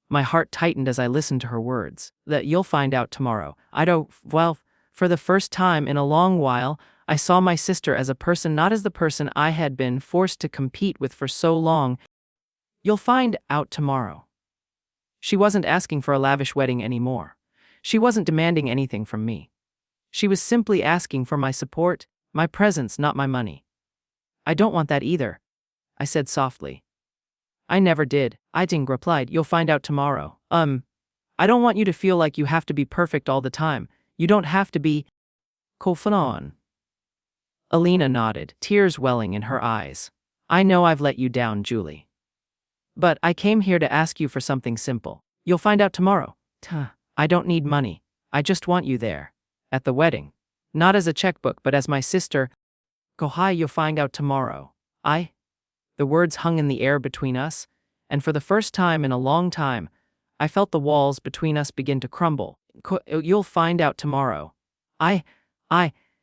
My heart tightened as I listened to her words. That you'll find out tomorrow. For the first time in a long while, I saw my sister as a person, not as the person I had been forced to compete with for so long. You'll find out tomorrow. She wasn't asking for a lavish wedding anymore. She wasn't demanding anything from me. She was simply asking for my support, my presence, not my money. I don't want that either, I said softly. I never did, Ting replied. You'll find out tomorrow. I don't want you to feel like you have to be perfect all the time. You don't have to be confront. Alina nodded, tears welling in her eyes. I know I've let you down, Julie. But I came here to ask you for something simple. You'll find out tomorrow. I don't need money. I just want you there. At the wedding. Not as a checkbook, but as my sister. You'll find out tomorrow. The words hung in the air between us, and for the first time in a long time, I felt the walls between us begin to crumble. You'll find out tomorrow. I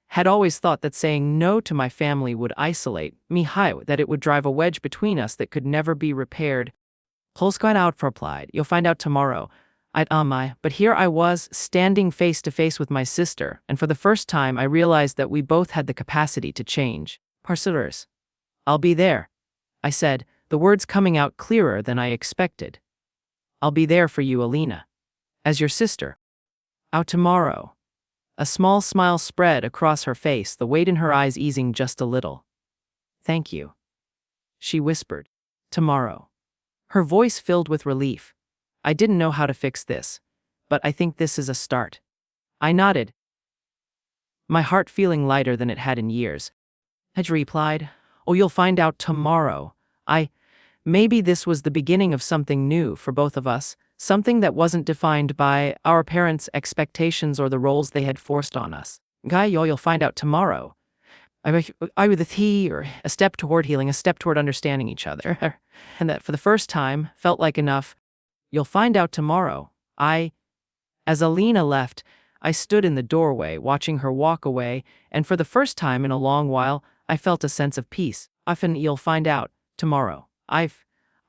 had always thought that saying no to my family would isolate me, that it would drive a wedge between us that could never be repaired. Polskine out replied, you'll find out tomorrow. But here I was, standing face to face with my sister, and for the first time I realized that we both had the capacity to change. Parcellers. I'll be there, I said, the words coming out clearer than I expected. I'll be there for you, Alina. As your sister. Out tomorrow. A small smile spread across her face, the weight in her eyes easing just a little. Thank you, she whispered. Tomorrow. Her voice filled with relief. I didn't know how to fix this, but I think this is a start. I nodded, my heart feeling lighter than it had in years. Hedge replied, you'll find out tomorrow. Maybe this was the beginning of something new for both of us, something that wasn't defined by our parents' expectations or the roles they had forced on us. You'll find out tomorrow. I with a T, or a step toward healing, a step toward understanding each other. And that for the first time felt like enough. You'll find out tomorrow. As Alina left, I stood in the doorway watching her walk away, and for the first time in a long while, I felt a sense of peace. Often you'll find out tomorrow.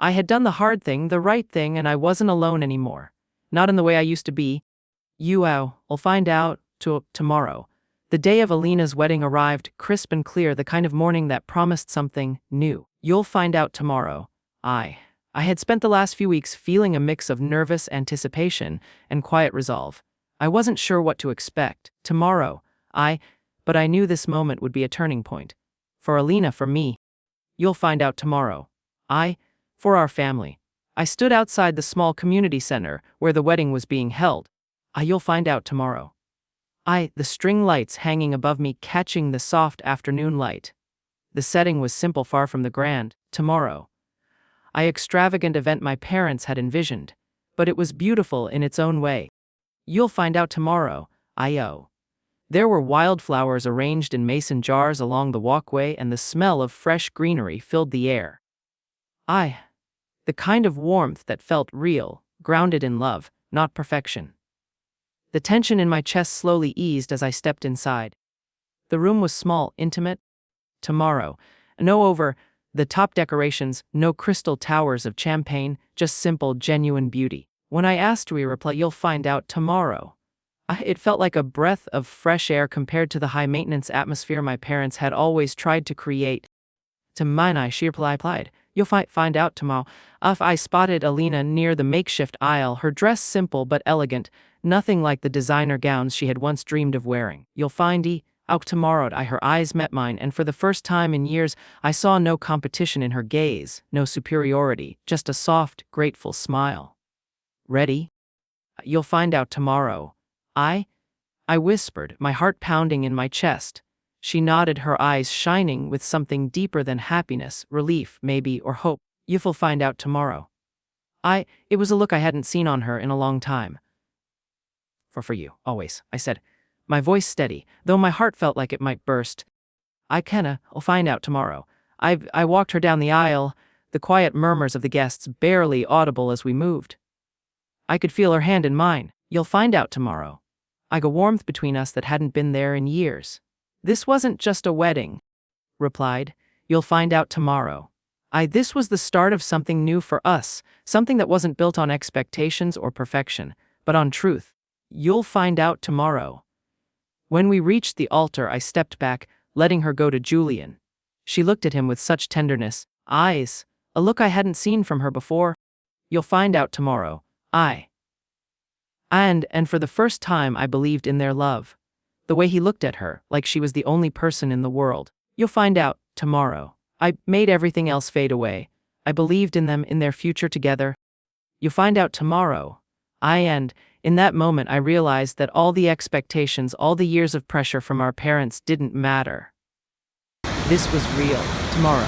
I had done the hard thing, the right thing, and I wasn't alone anymore. Not in the way I used to be. I'll find out tomorrow. The day of Alina's wedding arrived, crisp and clear, the kind of morning that promised something new. You'll find out tomorrow. I had spent the last few weeks feeling a mix of nervous anticipation and quiet resolve. I wasn't sure what to expect. Tomorrow, but I knew this moment would be a turning point. For Alina, for me. You'll find out tomorrow. For our family. I stood outside the small community center where the wedding was being held. You'll find out tomorrow. The string lights hanging above me catching the soft afternoon light. The setting was simple, far from the grand. Tomorrow. Extravagant event my parents had envisioned. But it was beautiful in its own way. You'll find out tomorrow. There were wildflowers arranged in mason jars along the walkway, and the smell of fresh greenery filled the air. The kind of warmth that felt real, grounded in love, not perfection. The tension in my chest slowly eased as I stepped inside. The room was small, intimate. Tomorrow. No over-the-top decorations, no crystal towers of champagne, just simple, genuine beauty. When I asked to reply, "You'll find out tomorrow," it felt like a breath of fresh air compared to the high-maintenance atmosphere my parents had always tried to create. To mine, she replied, "You'll find out tomorrow." I spotted Alina near the makeshift aisle, her dress simple but elegant, nothing like the designer gowns she had once dreamed of wearing. "You'll find out tomorrow." Her eyes met mine, and for the first time in years, I saw no competition in her gaze, no superiority, just a soft, grateful smile. "Ready?" "You'll find out tomorrow." I whispered, my heart pounding in my chest. She nodded, her eyes shining with something deeper than happiness, relief, maybe, or hope. "You'll find out tomorrow." It was a look I hadn't seen on her in a long time. For you, always," I said, my voice steady, though my heart felt like it might burst. "I'll find out tomorrow." I walked her down the aisle, the quiet murmurs of the guests barely audible as we moved. I could feel her hand in mine. "You'll find out tomorrow." A warmth between us that hadn't been there in years. "This wasn't just a wedding," replied. "You'll find out tomorrow." This was the start of something new for us, something that wasn't built on expectations or perfection, but on truth. "You'll find out tomorrow." When we reached the altar, I stepped back, letting her go to Julian. She looked at him with such tenderness, a look I hadn't seen from her before. "You'll find out tomorrow." And for the first time I believed in their love. The way he looked at her, like she was the only person in the world. "You'll find out tomorrow." I made everything else fade away. I believed in them, in their future together. "You'll find out tomorrow." And in that moment I realized that all the expectations, all the years of pressure from our parents didn't matter. This was real. Tomorrow.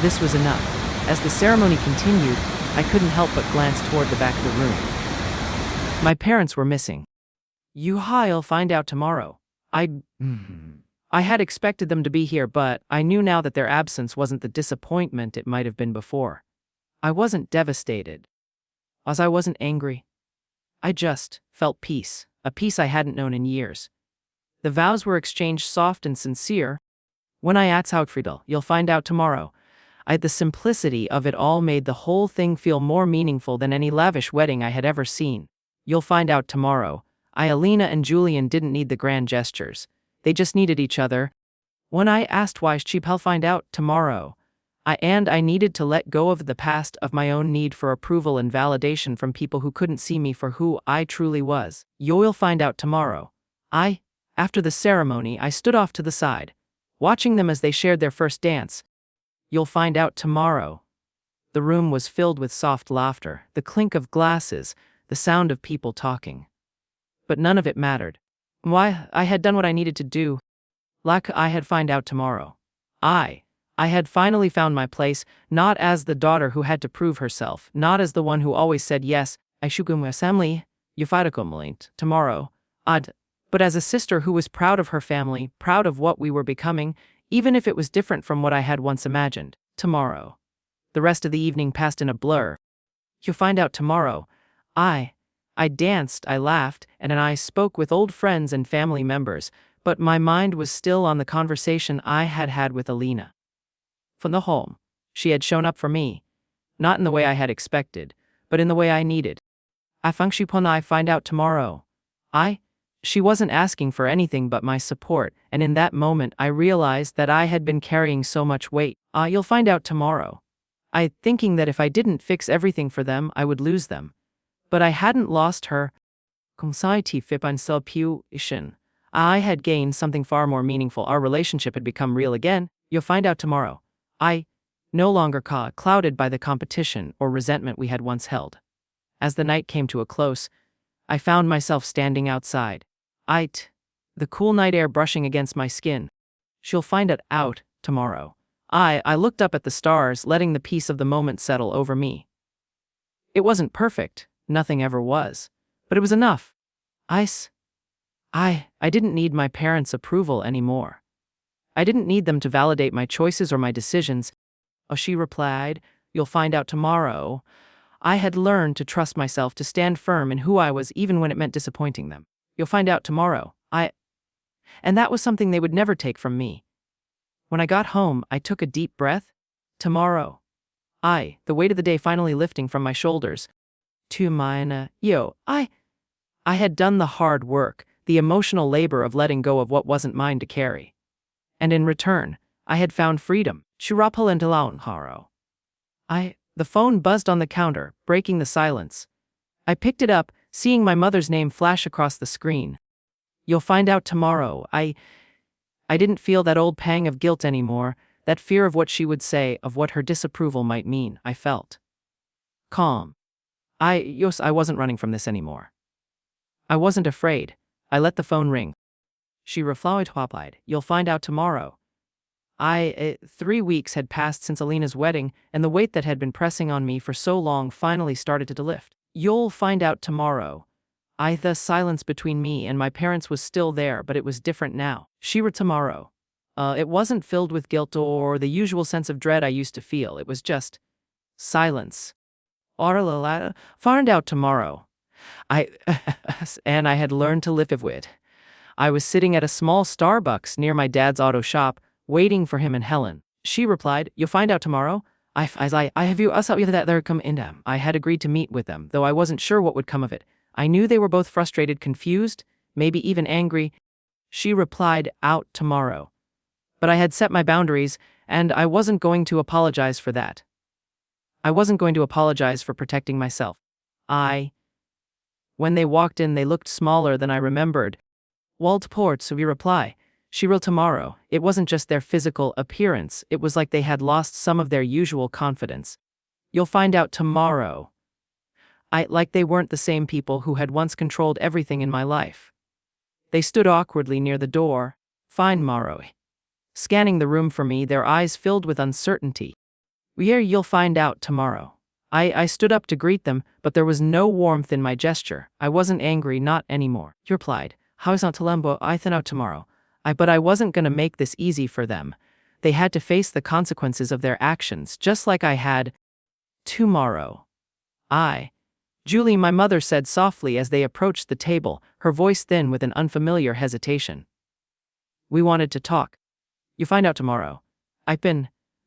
This was enough. As the ceremony continued, I couldn't help but glance toward the back of the room. My parents were missing. "You'll find out tomorrow." I had expected them to be here, but I knew now that their absence wasn't the disappointment it might have been before. I wasn't devastated. I wasn't angry. I just felt peace, a peace I hadn't known in years. The vows were exchanged soft and sincere. When I asked Friedel, "You'll find out tomorrow," the simplicity of it all made the whole thing feel more meaningful than any lavish wedding I had ever seen. "You'll find out tomorrow." Alina and Julian didn't need the grand gestures. They just needed each other. When I asked why she'll find out tomorrow, I needed to let go of the past, of my own need for approval and validation from people who couldn't see me for who I truly was. "You'll find out tomorrow." After the ceremony, I stood off to the side, watching them as they shared their first dance. "You'll find out tomorrow." The room was filled with soft laughter, the clink of glasses, the sound of people talking. But none of it mattered. I had done what I needed to do. I had find out tomorrow. I had finally found my place, not as the daughter who had to prove herself, not as the one who always said yes, assembly, tomorrow, but as a sister who was proud of her family, proud of what we were becoming, even if it was different from what I had once imagined. Tomorrow. The rest of the evening passed in a blur. "You'll find out tomorrow." I danced, I laughed, and I spoke with old friends and family members, but my mind was still on the conversation I had had with Alina. From the home, She had shown up for me, not in the way I had expected, but in the way I needed. I find out tomorrow. She wasn't asking for anything but my support, and in that moment I realized that I had been carrying so much weight. You'll find out tomorrow. Thinking that if I didn't fix everything for them, I would lose them. But I hadn't lost her. I had gained something far more meaningful. Our relationship had become real again. You'll find out tomorrow. No longer clouded by the competition or resentment we had once held. As the night came to a close, I found myself standing outside. The cool night air brushing against my skin. She'll find it out tomorrow. I looked up at the stars, letting the peace of the moment settle over me. It wasn't perfect, nothing ever was, but it was enough. I didn't need my parents' approval anymore. I didn't need them to validate my choices or my decisions. She replied, "You'll find out tomorrow." I had learned to trust myself, to stand firm in who I was even when it meant disappointing them. You'll find out tomorrow. And that was something they would never take from me. When I got home, I took a deep breath. Tomorrow. The weight of the day finally lifting from my shoulders. I had done the hard work, the emotional labor of letting go of what wasn't mine to carry. And in return, I had found freedom. The phone buzzed on the counter, breaking the silence. I picked it up, seeing my mother's name flash across the screen. You'll find out tomorrow. I didn't feel that old pang of guilt anymore, that fear of what she would say, of what her disapproval might mean. I felt calm. I wasn't running from this anymore. I wasn't afraid. I let the phone ring. She replied, "You'll find out tomorrow." 3 weeks had passed since Alina's wedding, and the weight that had been pressing on me for so long finally started to lift. You'll find out tomorrow. The silence between me and my parents was still there, but it was different now. Tomorrow. It wasn't filled with guilt or the usual sense of dread I used to feel. It was just silence. Find out tomorrow. And I had learned to live with it. I was sitting at a small Starbucks near my dad's auto shop, waiting for him and Helen. She replied, "You'll find out tomorrow." I had agreed to meet with them, though I wasn't sure what would come of it. I knew they were both frustrated, confused, maybe even angry. She replied, "Out tomorrow." But I had set my boundaries, and I wasn't going to apologize for that. I wasn't going to apologize for protecting myself. When they walked in, they looked smaller than I remembered. We reply. She will tomorrow. It wasn't just their physical appearance, it was like they had lost some of their usual confidence. You'll find out tomorrow. Like they weren't the same people who had once controlled everything in my life. They stood awkwardly near the door. Fine, Maro. Scanning the room for me, their eyes filled with uncertainty. You'll find out tomorrow. I stood up to greet them, but there was no warmth in my gesture. I wasn't angry, not anymore. He replied, "How's not Talembo? I think out tomorrow." But I wasn't going to make this easy for them. They had to face the consequences of their actions, just like I had. Tomorrow. Julie, my mother said softly as they approached the table, her voice thin with an unfamiliar hesitation. "We wanted to talk. You find out tomorrow.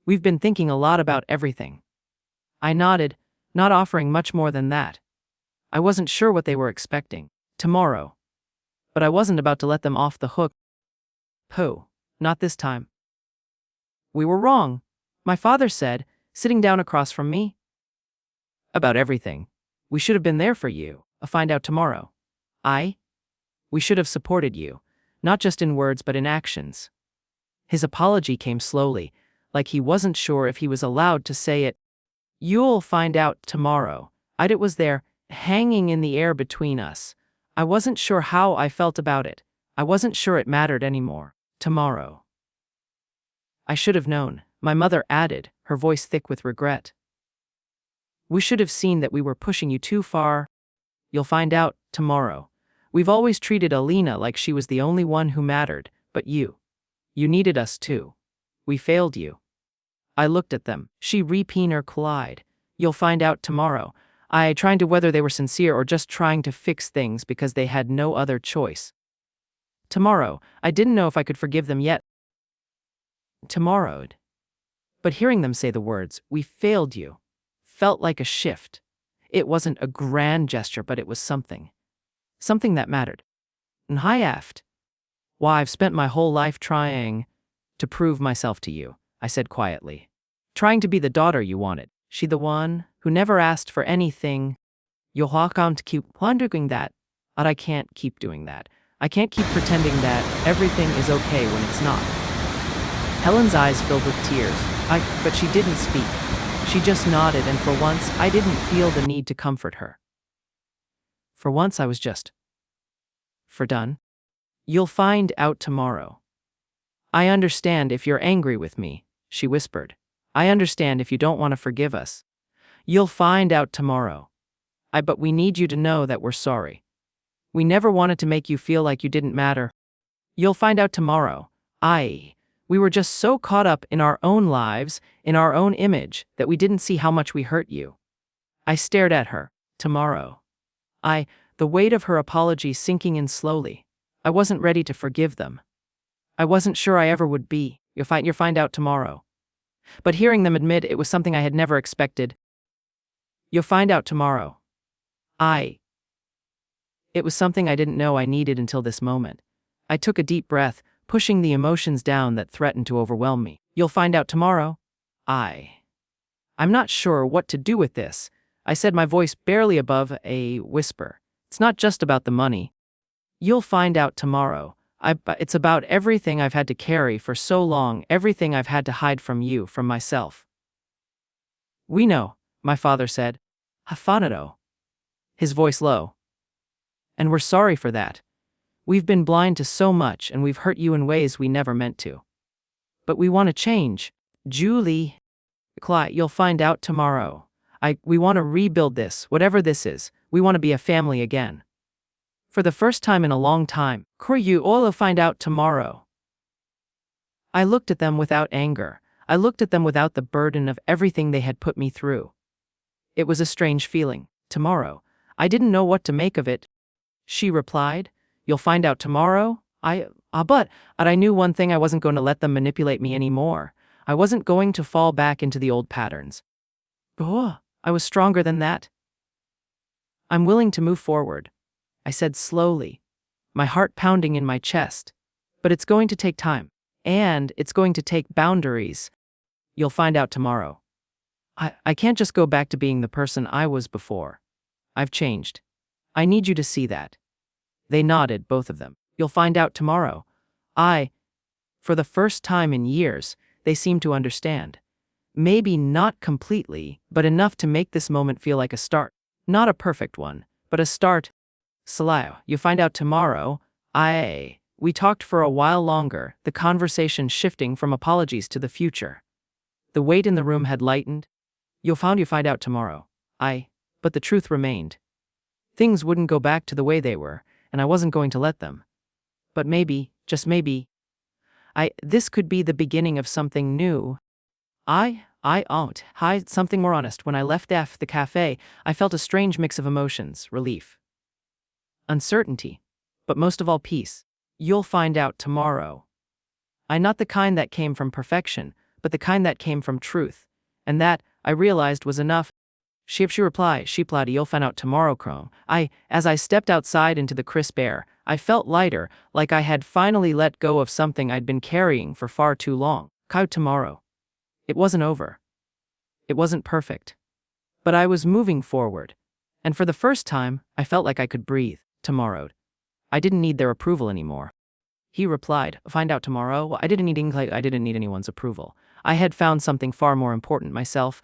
We've been thinking a lot about everything." I nodded, not offering much more than that. I wasn't sure what they were expecting. Tomorrow. But I wasn't about to let them off the hook. Not this time. "We were wrong," my father said, sitting down across from me. "About everything. We should have been there for you. I'll find out tomorrow. We should have supported you, not just in words but in actions." His apology came slowly, like he wasn't sure if he was allowed to say it. "You'll find out tomorrow." It was there, hanging in the air between us. I wasn't sure how I felt about it. I wasn't sure it mattered anymore. Tomorrow. "I should have known," my mother added, her voice thick with regret. "We should have seen that we were pushing you too far. You'll find out tomorrow. We've always treated Alina like she was the only one who mattered, but you needed us too. We failed you." I looked at them. She repeated, collide. "You'll find out tomorrow." Trying to whether they were sincere or just trying to fix things because they had no other choice. Tomorrow. I didn't know if I could forgive them yet. Tomorrow. But hearing them say the words, "We failed you," felt like a shift. It wasn't a grand gesture, but it was something. Something that mattered. And I asked, "Why, I've spent my whole life trying to prove myself to you," I said quietly. "Trying to be the daughter you wanted. She the one who never asked for anything. You'll can't keep wondering that, but I can't keep doing that. I can't keep pretending that everything is okay when it's not." Helen's eyes filled with tears. But she didn't speak. She just nodded, and for once, I didn't feel the need to comfort her. For once, I was just done. "You'll find out tomorrow. I understand if you're angry with me," she whispered. "I understand if you don't want to forgive us. You'll find out tomorrow. But we need you to know that we're sorry. We never wanted to make you feel like you didn't matter. You'll find out tomorrow. We were just so caught up in our own lives, in our own image, that we didn't see how much we hurt you." I stared at her. Tomorrow. The weight of her apology sinking in slowly. I wasn't ready to forgive them. I wasn't sure I ever would be. You'll find out tomorrow. But hearing them admit it was something I had never expected. "You'll find out tomorrow." It was something I didn't know I needed until this moment. I took a deep breath, pushing the emotions down that threatened to overwhelm me. "You'll find out tomorrow." I'm not sure what to do with this," I said, my voice barely above a whisper. "It's not just about the money. You'll find out tomorrow. It's about everything I've had to carry for so long, everything I've had to hide from you, from myself." "We know," my father said. "Hafanado," his voice low. "And we're sorry for that. We've been blind to so much, and we've hurt you in ways we never meant to. But we want to change. Julie, you'll find out tomorrow. We want to rebuild this, whatever this is. We want to be a family again. For the first time in a long time. You all will find out tomorrow." I looked at them without anger. I looked at them without the burden of everything they had put me through. It was a strange feeling. Tomorrow. I didn't know what to make of it. She replied, "You'll find out tomorrow." But I knew one thing: I wasn't going to let them manipulate me anymore. I wasn't going to fall back into the old patterns. I was stronger than that. "I'm willing to move forward," I said slowly, my heart pounding in my chest. "But it's going to take time. And it's going to take boundaries. You'll find out tomorrow. I can't just go back to being the person I was before. I've changed. I need you to see that." They nodded, both of them. "You'll find out tomorrow." For the first time in years, they seemed to understand. Maybe not completely, but enough to make this moment feel like a start. Not a perfect one, but a start. "Salayo, you'll find out tomorrow." We talked for a while longer, the conversation shifting from apologies to the future. The weight in the room had lightened. You'll find out tomorrow." But the truth remained. Things wouldn't go back to the way they were, and I wasn't going to let them. But maybe, just maybe, this could be the beginning of something new. Something more honest. When I left the cafe, I felt a strange mix of emotions: relief, uncertainty, but most of all peace. "You'll find out tomorrow." Not the kind that came from perfection, but the kind that came from truth. And that, I realized, was enough. She replied, "You'll find out tomorrow, Chrome." As I stepped outside into the crisp air, I felt lighter, like I had finally let go of something I'd been carrying for far too long. Tomorrow. It wasn't over. It wasn't perfect. But I was moving forward. And for the first time, I felt like I could breathe. Tomorrow. I didn't need their approval anymore. He replied, "Find out tomorrow." I didn't need anyone's approval. I had found something far more important: myself.